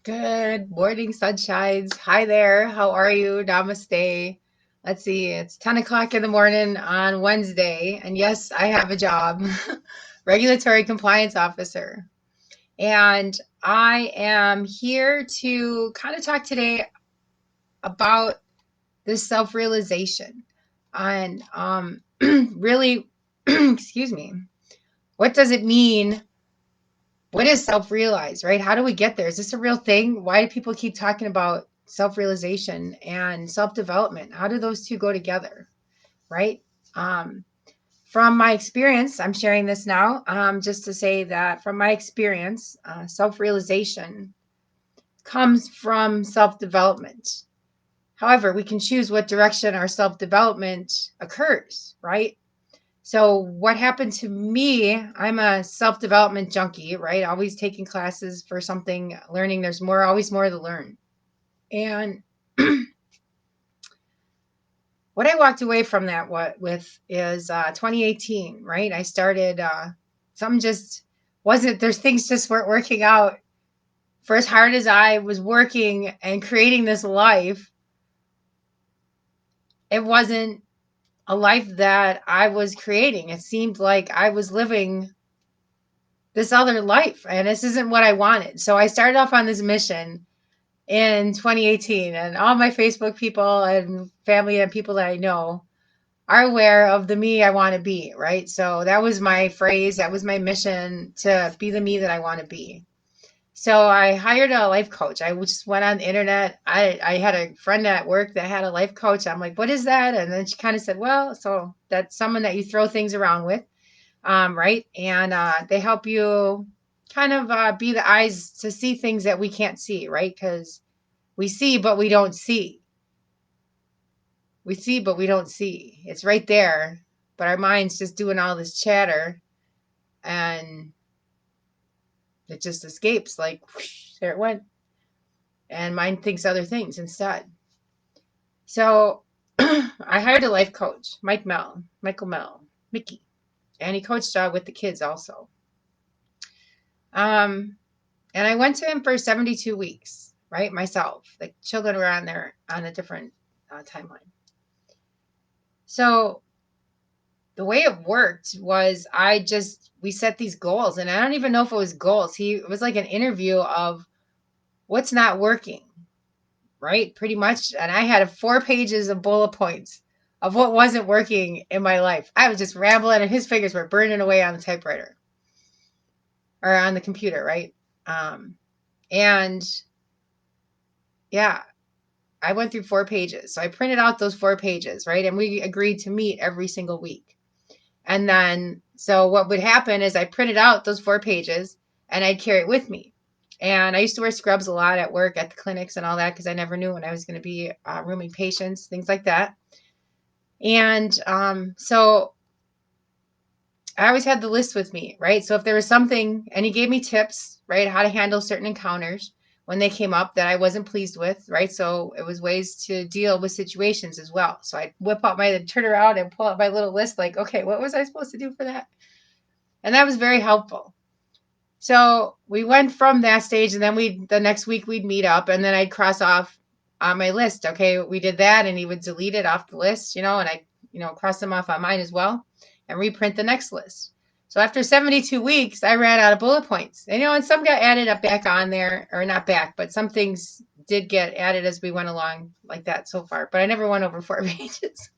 Good morning, sunshines. Hi there. How are you? Namaste. Let's see. It's 10 o'clock in the morning on Wednesday. And yes, I have a job, regulatory compliance officer. And I am here to kind of talk today about this self-realization and really, excuse me, what does it mean? What is self-realize, right? How do we get there? Is this a real thing? Why do people keep talking about self-realization and self-development? How do those two go together, right? Um, from my experience, I'm sharing this now, just to say that from my experience, self-realization comes from self-development. However, we can choose what direction our self-development occurs, right? So what happened to me, I'm a self-development junkie, right? Always taking classes for something, learning. There's more, always more to learn. And what I walked away from that with is 2018, right? I started, something just wasn't, there's things just weren't working out. For as hard as I was working and creating this life, it wasn't a life that I was creating. It seemed like I was living this other life and this isn't what I wanted. So I started off on this mission in 2018, and all my Facebook people and family and people that I know are aware of the me I want to be, right? So that was my phrase, that was my mission, to be the me that I want to be. So I hired a life coach. I just went on the internet. I had a friend at work that had a life coach. I'm like, what is that? And then she kind of said, well, so that's someone that you throw things around with, right? And they help you kind of be the eyes to see things that we can't see, right? Because we see, but we don't see. We see, but we don't see. It's right there, but our mind's just doing all this chatter, and it just escapes like whoosh, there it went. And mind thinks other things instead. So I hired a life coach, Michael Mell, Mickey, and he coached with the kids also. Um, And I went to him for 72 weeks, right? Myself. The children were on there on a different timeline. So the way it worked was we set these goals, and I don't even know if it was goals. It was like an interview of what's not working, right? Pretty much. And I had 4 pages of bullet points of what wasn't working in my life. I was just rambling, and his fingers were burning away on the typewriter or on the computer, right? And yeah, I went through 4 pages. So I printed out those 4 pages, right? And we agreed to meet every single week. And then, so what would happen is I printed out those 4 pages and I'd carry it with me. And I used to wear scrubs a lot at work, at the clinics and all that, because I never knew when I was going to be rooming patients, things like that. And so I always had the list with me, right? So if there was something, and he gave me tips, right, how to handle certain encounters when they came up that I wasn't pleased with, right? So it was ways to deal with situations as well. So I'd turn around and pull out my little list, like, okay, what was I supposed to do for that? And that was very helpful. So we went from that stage, and then the next week we'd meet up, and then I'd cross off on my list. Okay, we did that, and he would delete it off the list, and I, cross them off on mine as well, and reprint the next list. So after 72 weeks, I ran out of bullet points, and some got added up back on there, or not back, but some things did get added as we went along like that so far. But I never went over 4 pages.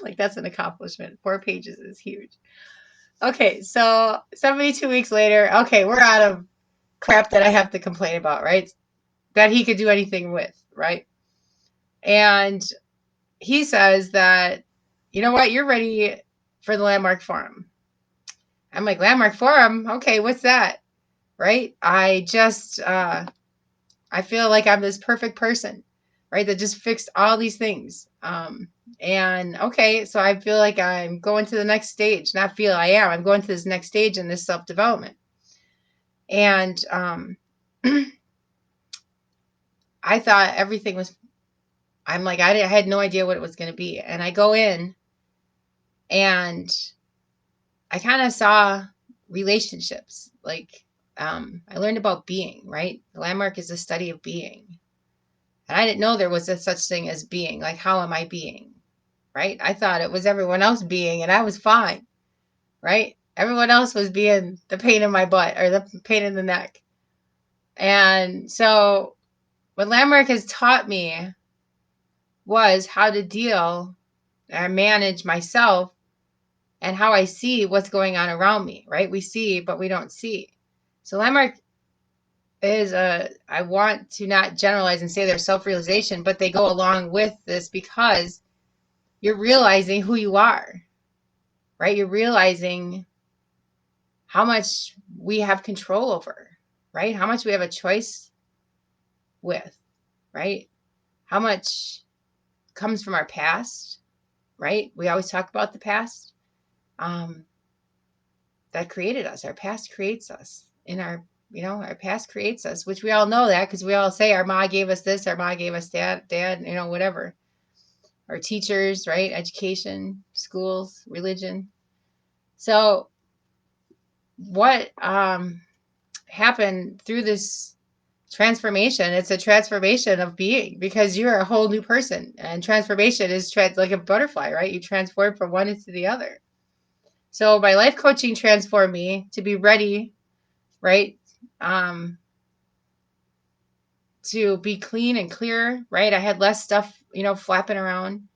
Like, that's an accomplishment. 4 pages is huge. Okay, so 72 weeks later, okay, we're out of crap that I have to complain about, right? That he could do anything with, right? And he says that, you know what, you're ready for the Landmark Forum. I'm like, Landmark Forum? Okay, what's that? Right? I feel like I'm this perfect person, right? That just fixed all these things. And okay, so I feel like I'm going to the next stage. Not feel I am. I'm going to this next stage in this self-development. And I thought everything was, I'm like, I had no idea what it was going to be. And I go in and I kind of saw relationships. Like, I learned about being, right? The landmark is the study of being. And I didn't know there was a such thing as being. Like, how am I being? Right? I thought it was everyone else being and I was fine. Right? Everyone else was being the pain in my butt or the pain in the neck. And so what landmark has taught me was how to deal and manage myself and how I see what's going on around me, right? We see, but we don't see. So landmark is I want to not generalize and say they're self-realization, but they go along with this because you're realizing who you are, right? You're realizing how much we have control over, right? How much we have a choice with, right? How much comes from our past, right? We always talk about the past. That created us. Our past creates us. Our past creates us, which we all know that because we all say our mom gave us this, our mom gave us that, dad, whatever. Our teachers, right? Education, schools, religion. So what happened through this transformation? It's a transformation of being because you're a whole new person, and transformation is like a butterfly, right? You transform from one into the other. So my life coaching transformed me to be ready, right? Um, to be clean and clear, right? I had less stuff, flapping around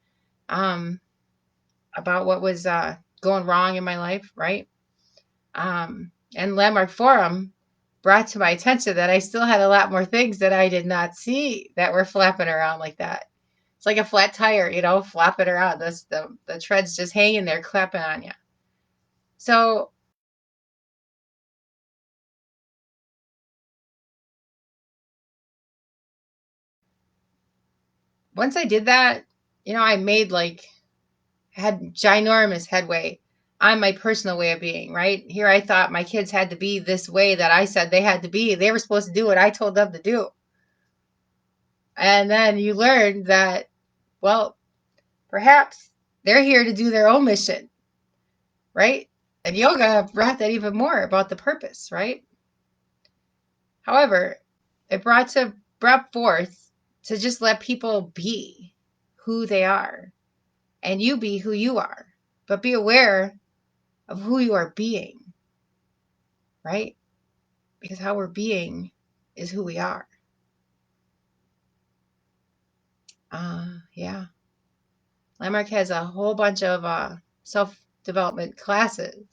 um, about what was going wrong in my life, right? And Landmark Forum brought to my attention that I still had a lot more things that I did not see that were flapping around like that. It's like a flat tire, flapping around. The tread's just hanging there, clapping on you. So once I did that, I made had ginormous headway on my personal way of being, right? Here I thought my kids had to be this way that I said they had to be. They were supposed to do what I told them to do. And then you learn that, well, perhaps they're here to do their own mission, right? And yoga brought that even more about the purpose, right? However, it brought forth to just let people be who they are and you be who you are, but be aware of who you are being, right? Because how we're being is who we are. Yeah. Landmark has a whole bunch of self-development classes.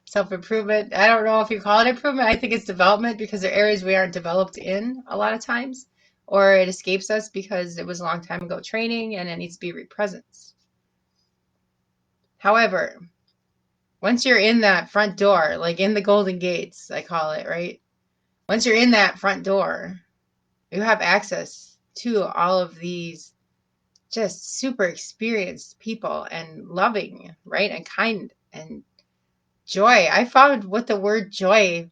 Self-improvement. I don't know if you call it improvement. I think it's development because there are areas we aren't developed in a lot of times, or it escapes us because it was a long time ago training and it needs to be represenced. However, once you're in that front door, like in the Golden Gates, I call it, right? Once you're in that front door, you have access to all of these just super experienced people and loving, right? And kind and joy. I found what the word joy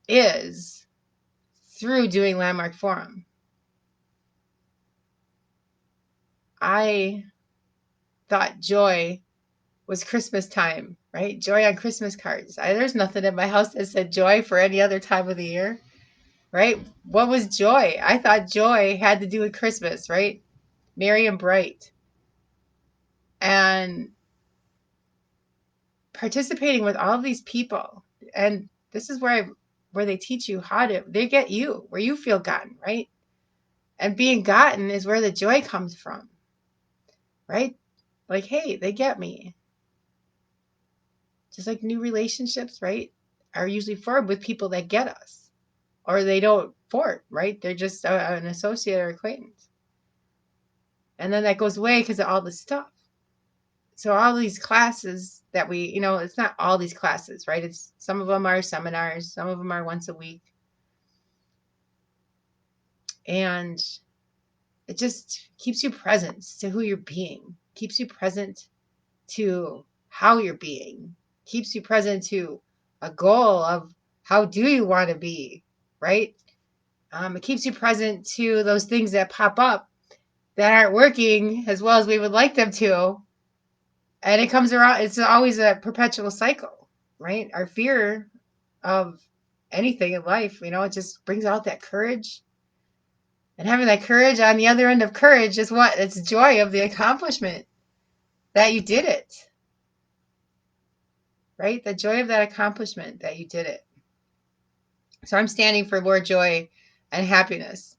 is through doing Landmark Forum. I thought joy was Christmas time, right? Joy on Christmas cards. There's nothing in my house that said joy for any other time of the year, right? What was joy? I thought joy had to do with Christmas, right? Merry and bright. And participating with all of these people, and this is where they teach you they get you where you feel gotten, right? And being gotten is where the joy comes from, right? Like, hey, they get me. Just like new relationships, right, are usually formed with people that get us, or they don't form, right? They're just an associate or acquaintance, and then that goes away because of all this stuff. So all these classes that it's not all these classes, right? It's some of them are seminars, some of them are once a week, and it just keeps you present to who you're being, keeps you present to how you're being, keeps you present to a goal of how do you want to be, right? It keeps you present to those things that pop up that aren't working as well as we would like them to. And it comes around, it's always a perpetual cycle, right? Our fear of anything in life. It just brings out that courage. And having that courage, on the other end of courage, is what? It's joy of the accomplishment that you did it, right? The joy of that accomplishment that you did it. So I'm standing for more joy and happiness.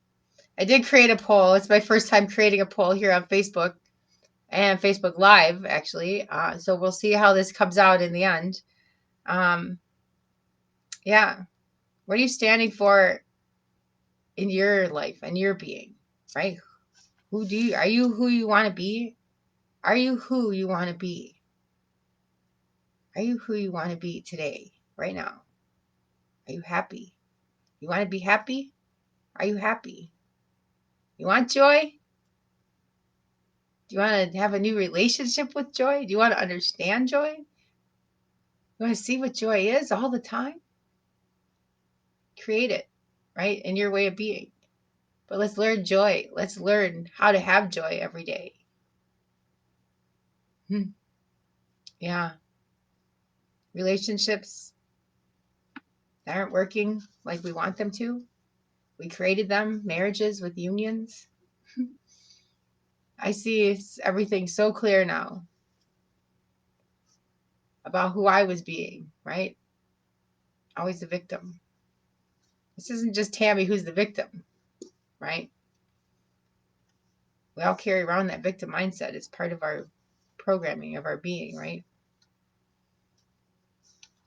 I did create a poll. It's my first time creating a poll here on Facebook and Facebook Live, actually. So we'll see how this comes out in the end. Yeah. What are you standing for in your life and your being, right? Are you who you want to be? Are you who you want to be? Are you who you want to be today, right now? Are you happy? You want to be happy? Are you happy? You want joy? Do you want to have a new relationship with joy? Do you want to understand joy? You want to see what joy is all the time? Create it, right? In your way of being. But let's learn joy. Let's learn how to have joy every day. Yeah. Relationships that aren't working like we want them to. We created them, marriages with unions. I see everything so clear now about who I was being, right? Always the victim. This isn't just Tammy who's the victim, right? We all carry around that victim mindset. It's part of our programming of our being, right?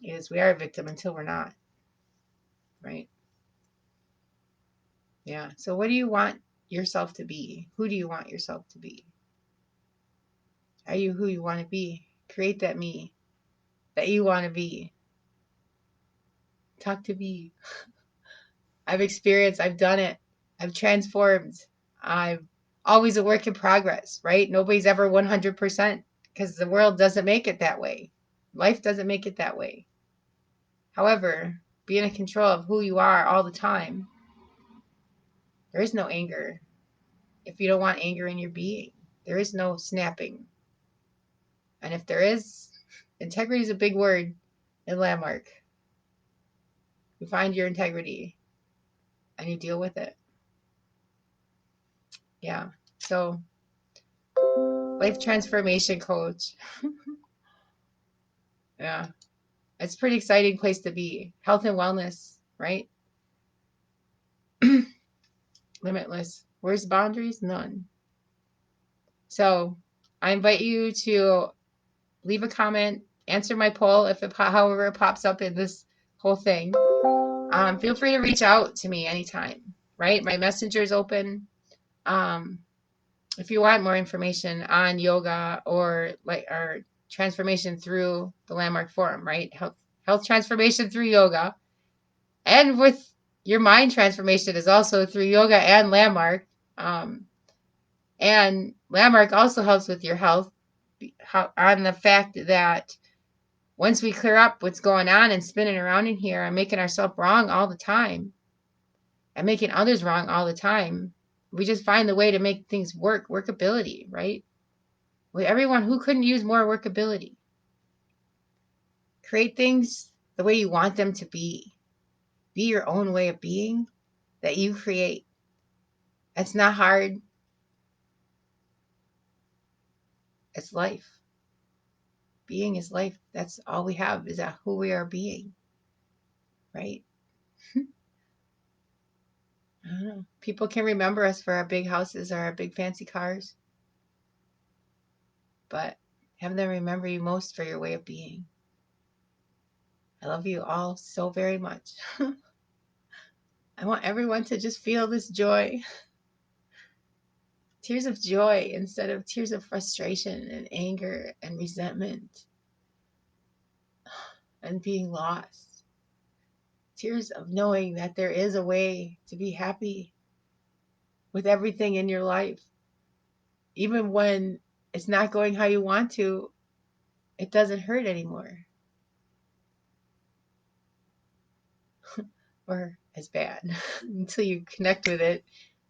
Is we are a victim until we're not, right? Yeah. So what do you want yourself to be? Who do you want yourself to be? Are you who you want to be? Create that me that you want to be. Talk to me. I've experienced, I've done it. I've transformed. I'm always a work in progress, right? Nobody's ever 100% because the world doesn't make it that way. Life doesn't make it that way. However, being in control of who you are all the time, there is no anger. If you don't want anger in your being, there is no snapping. And if there is, integrity is a big word in Landmark. You find your integrity and you deal with it. Yeah. So, life transformation coach. Yeah. It's a pretty exciting place to be. Health and wellness, right? Limitless. Where's boundaries? None. So, I invite you to leave a comment, answer my poll however it pops up in this whole thing. Feel free to reach out to me anytime, right? My messenger is open. If you want more information on yoga or transformation through the Landmark Forum, right? Health transformation through yoga, and with your mind transformation is also through yoga and Landmark. And Landmark also helps with your health on the fact that once we clear up what's going on and spinning around in here and making ourselves wrong all the time and making others wrong all the time, we just find the way to make things work, workability, right? With everyone who couldn't use more workability. Create things the way you want them to be. Be your own way of being that you create. It's not hard. It's life. Being is life. That's all we have is that who we are being, right? I don't know. People can remember us for our big houses or our big fancy cars, but have them remember you most for your way of being. I love you all so very much. I want everyone to just feel this joy. Tears of joy instead of tears of frustration and anger and resentment and being lost. Tears of knowing that there is a way to be happy with everything in your life. Even when it's not going how you want to, it doesn't hurt anymore or as bad until you connect with it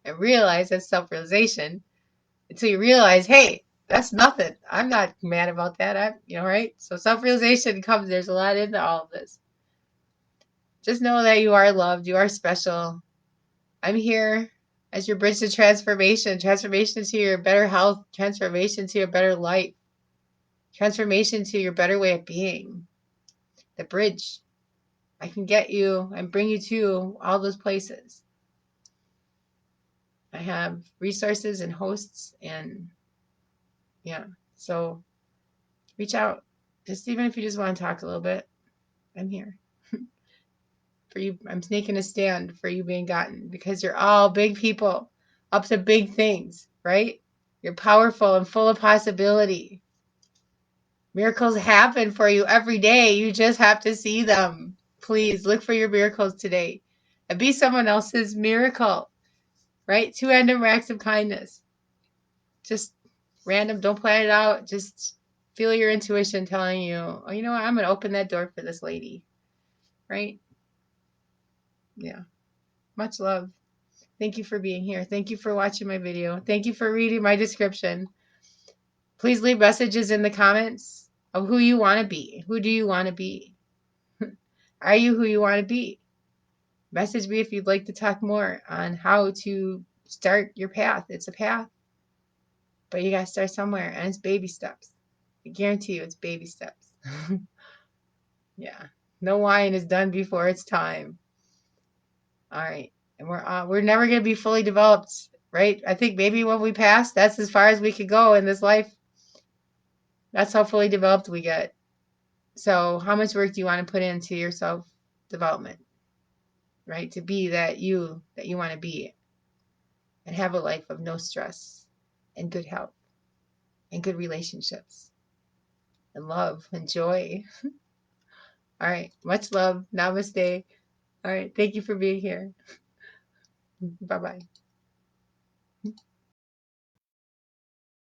and realize that's self-realization. Until you realize, hey, that's nothing. I'm not mad about that. Right? So self-realization comes, there's a lot into all of this. Just know that you are loved. You are special. I'm here as your bridge to transformation. Transformation to your better health. Transformation to your better life. Transformation to your better way of being. The bridge. I can get you and bring you to all those places. I have resources and hosts, and yeah. So reach out. Just even if you just want to talk a little bit, I'm here for you. I'm making a stand for you being gotten, because you're all big people up to big things, right? You're powerful and full of possibility. Miracles happen for you every day. You just have to see them. Please look for your miracles today and be someone else's miracle, right? Two random acts of kindness. Just random, don't plan it out. Just feel your intuition telling you, oh, you know what? I'm going to open that door for this lady, right? Yeah. Much love. Thank you for being here. Thank you for watching my video. Thank you for reading my description. Please leave messages in the comments of who you want to be. Who do you want to be? Are you who you want to be? Message me if you'd like to talk more on how to start your path. It's a path, but you got to start somewhere, and it's baby steps. I guarantee you it's baby steps. Yeah. No wine is done before it's time. All right. And we're never going to be fully developed, right? I think maybe when we pass, that's as far as we could go in this life. That's how fully developed we get. So how much work do you want to put into your self development, right? To be that you want to be and have a life of no stress and good health and good relationships and love and joy. All right. Much love. Namaste. All right. Thank you for being here. Bye-bye.